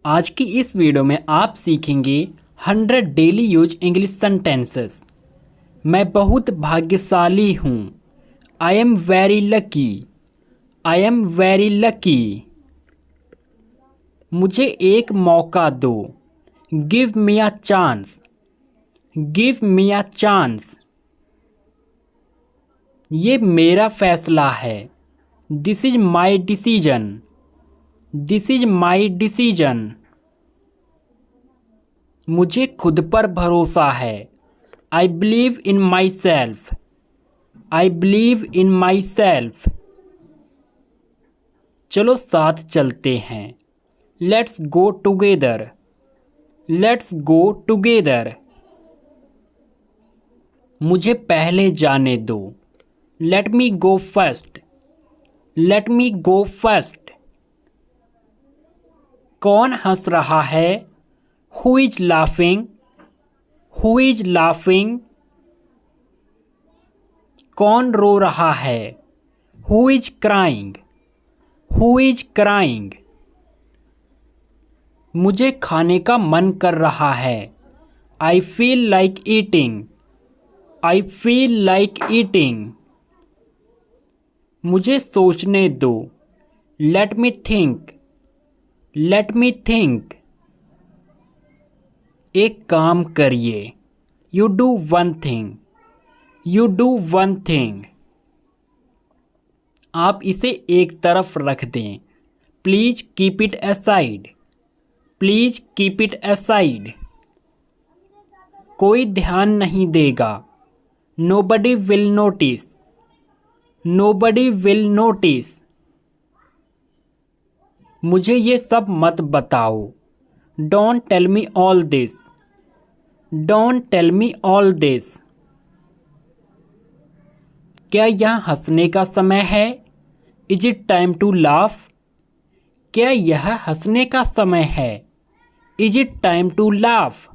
आज की इस वीडियो में आप सीखेंगे 100 डेली यूज इंग्लिश सेंटेंसेस। मैं बहुत भाग्यशाली हूँ। I am very lucky. I am very lucky. मुझे एक मौका दो। Give me a chance. Give me a chance. ये मेरा फैसला है। This is my decision. This is my decision. मुझे खुद पर भरोसा है। I believe in my self. I believe in my self. चलो साथ चलते हैं। Let's go together. Let's go together. मुझे पहले जाने दो। लेट मी गो फर्स्ट। लेट मी गो फर्स्ट। कौन हंस रहा है? Who is laughing? Who is laughing? कौन रो रहा है? Who is crying? Who is crying? मुझे खाने का मन कर रहा है। I feel like eating. I feel like eating. मुझे सोचने दो। Let me think. Let me think. एक काम करिए। You do one thing. You do one thing. आप इसे एक तरफ रख दें। Please keep it aside. Please keep it aside. कोई ध्यान नहीं देगा। Nobody will notice. Nobody will notice. मुझे ये सब मत बताओ। Don't tell me all this. Don't tell me all this. क्या यह हंसने का समय है? Is it time to laugh? क्या यह हंसने का समय है? Is it time to laugh?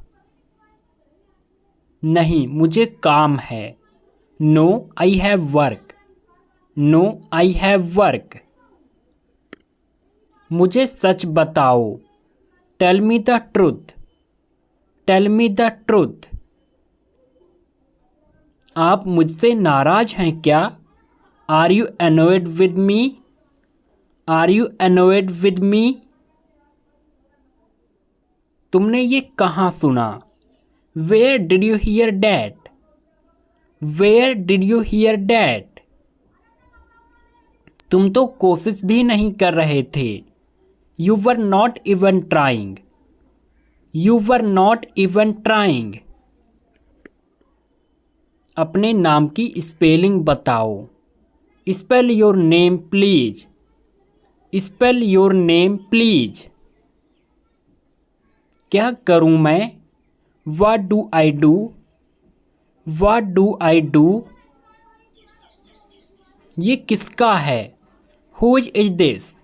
नहीं, मुझे काम है। No I have work. No I have work. मुझे सच बताओ। Tell me the truth. Tell me the truth. आप मुझसे नाराज हैं क्या? Are you annoyed with me? Are you annoyed with me? तुमने ये कहाँ सुना? Where did you hear that? Where did you hear that? तुम तो कोशिश भी नहीं कर रहे थे। You were not even trying. You were not even trying. अपने नाम की स्पेलिंग बताओ। Spell your name please. Spell your name please. क्या करूं मैं? What do I do? What do I do? ये किसका है? Whose is this?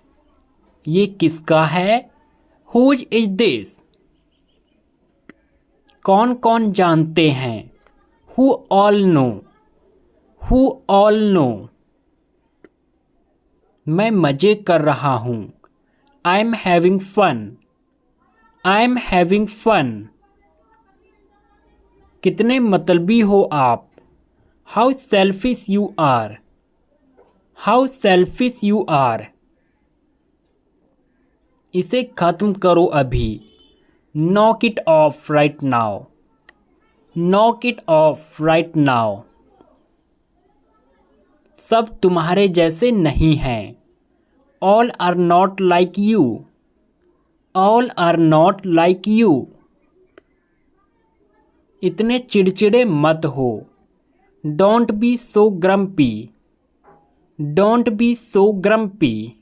ये किसका है? Whose is this? कौन कौन जानते हैं? Who all know? Who all know? मैं मजे कर रहा हूं। I am having fun. I am having fun. कितने मतलबी हो आप? How selfish you are. How selfish you are. इसे खत्म करो अभी। Knock it off right now. Knock it off right now. सब तुम्हारे जैसे नहीं हैं। All are not like you. All are not like you. इतने चिड़चिड़े मत हो। Don't be so grumpy. Don't be so grumpy.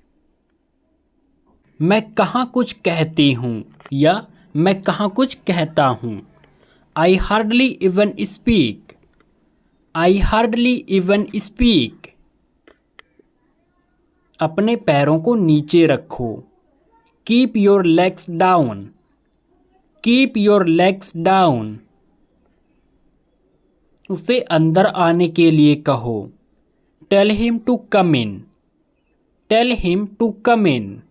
मैं कहाँ कुछ कहती हूँ या मैं कहाँ कुछ कहता हूँ। I hardly even speak. I hardly even speak. अपने पैरों को नीचे रखो। Keep your legs down. Keep your legs down. उसे अंदर आने के लिए कहो। Tell him to come in. Tell him to come in.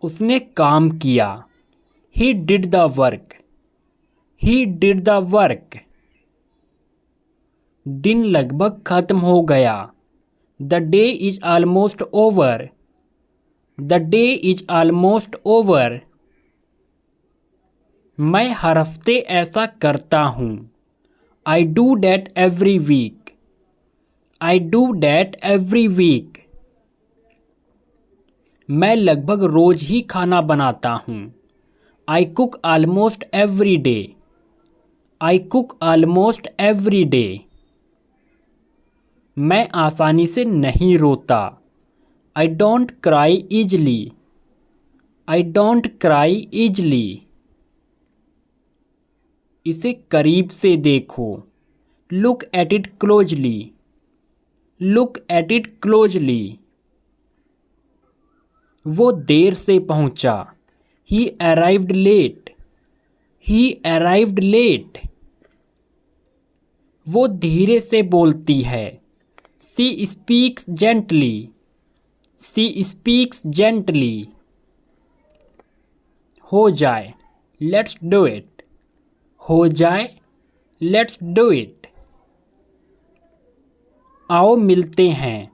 उसने काम किया। He did the work. He did the work. दिन लगभग खत्म हो गया। The day is almost over. The day is almost over. मैं हर हफ्ते ऐसा करता हूँ। I do that every week. I do that every week. मैं लगभग रोज ही खाना बनाता हूँ। I cook almost every day. I cook almost every day. मैं आसानी से नहीं रोता। I don't cry easily. I don't cry easily. इसे करीब से देखो। Look at it closely. Look at it closely. वो देर से पहुंचा। He arrived late. He arrived late. वो धीरे से बोलती है। She speaks gently. She speaks gently. हो जाए। Let's do it. हो जाए। Let's do it. आओ मिलते हैं।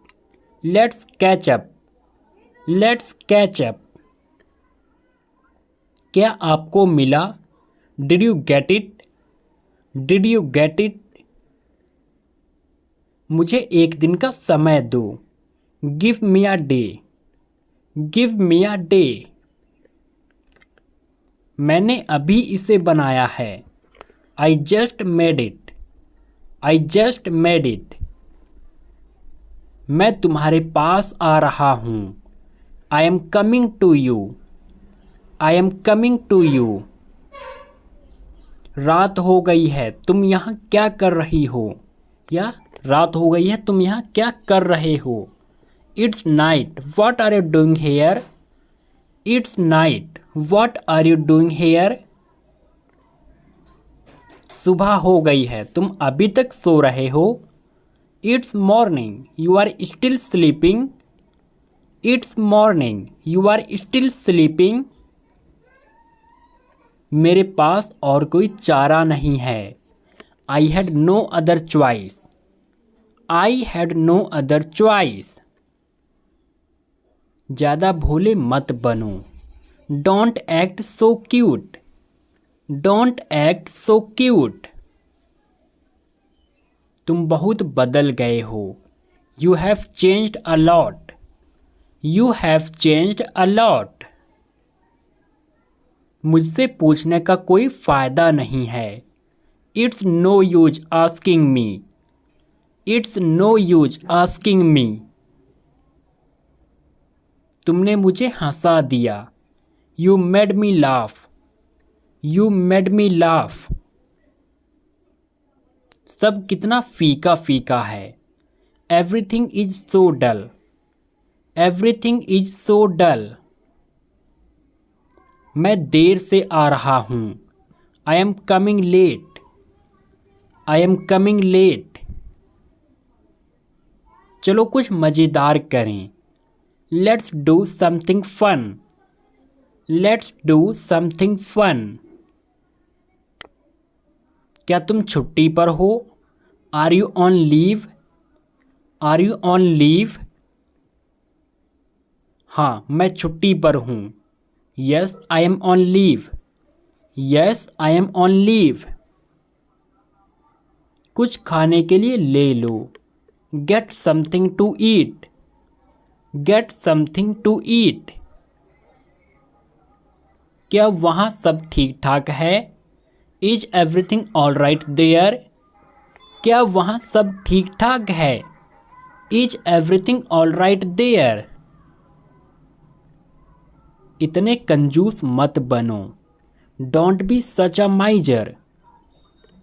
Let's catch up. Let's catch up. क्या आपको मिला? Did you get it? Did you get it? मुझे एक दिन का समय दो। Give me a day. Give me a day. मैंने अभी इसे बनाया है। I just made it. I just made it. मैं तुम्हारे पास आ रहा हूँ। I am coming to you. I am coming to you. रात हो गई है, तुम यहाँ क्या कर रही हो? या रात हो गई है, तुम यहाँ क्या कर रहे हो? It's night. What are you doing here? It's night. What are you doing here? सुबह हो गई है, तुम अभी तक सो रहे हो? It's morning. You are still sleeping. It's morning. You are still sleeping. मेरे पास और कोई चारा नहीं है। I had no other choice. I had no other choice. ज़्यादा भोले मत बनो। Don't act so cute. Don't act so cute. तुम बहुत बदल गए हो। You have changed a lot. You have changed a lot. मुझसे पूछने का कोई फ़ायदा नहीं है। It's no use asking me. It's no use asking me. तुमने मुझे हंसा दिया। You made me laugh. You made me laugh. सब कितना फीका फीका है। Everything is so dull. Everything is so dull. मैं देर से आ रहा हूँ। I am coming late. I am coming late. चलो कुछ मज़ेदार करें। Let's do something fun. Let's do something fun. क्या तुम छुट्टी पर हो? Are you on leave? Are you on leave? हाँ, मैं छुट्टी पर हूँ। Yes, I am on leave. Yes, I am on leave. कुछ खाने के लिए ले लो। Get something to eat. Get something to eat. क्या वहाँ सब ठीक ठाक है? Is everything all right there? क्या वहाँ सब ठीक ठाक है? Is everything all right there? इतने कंजूस मत बनो। Don't be such a miser.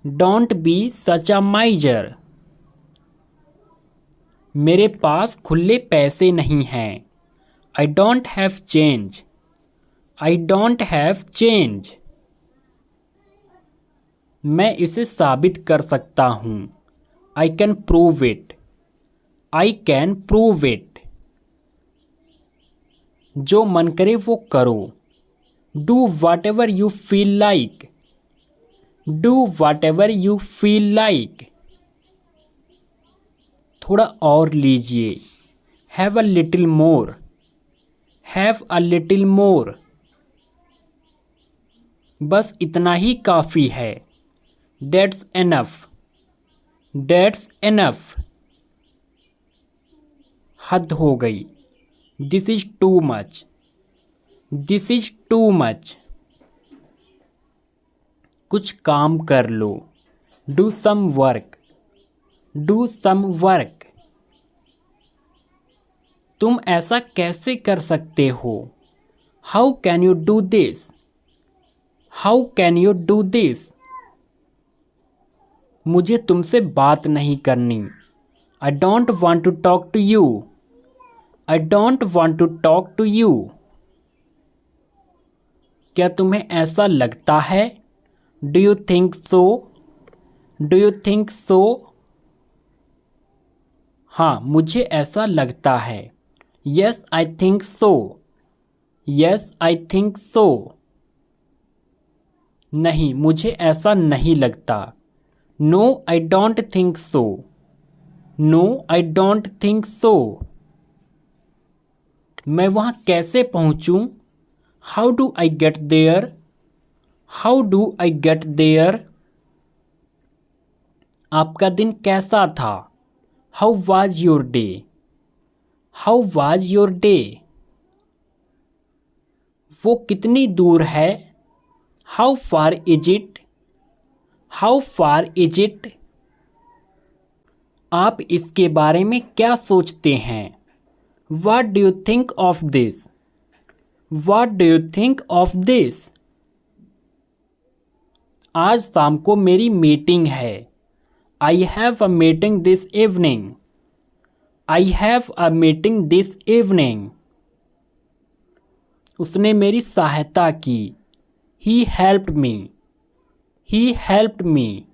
Don't be such a miser. मेरे पास खुले पैसे नहीं हैं। I don't have change. I don't have change. मैं इसे साबित कर सकता हूँ। I can prove it. I can prove it. जो मन करे वो करो। Do watt ever you feel like. Do watt ever you feel like. थोड़ा और लीजिए। Have a little more. Have a little more. बस इतना ही काफ़ी है। That's enough. That's enough. हद हो गई। This is too much. This is too much. कुछ काम कर लो। Do some work. Do some work. तुम ऐसा कैसे कर सकते हो? How can you do this? How can you do this? मुझे तुमसे बात नहीं करनी। I don't want to talk to you. I don't want to talk to you. क्या तुम्हें ऐसा लगता है? Do you think so? Do you think so? हाँ, मुझे ऐसा लगता है। Yes, I think so. Yes, I think so. नहीं, मुझे ऐसा नहीं लगता। No, I don't think so. No, I don't think so. मैं वहाँ कैसे पहुँचूँ? How do I get there? How do I get there? आपका दिन कैसा था? How was your day? How was your day? वो कितनी दूर है? How far is it? How far is it? आप इसके बारे में क्या सोचते हैं? What do you think of this? What do you think of this? आज शाम को मेरी मीटिंग है। I have a meeting this evening. I have a meeting this evening. उसने मेरी सहायता की। He helped me. He helped me.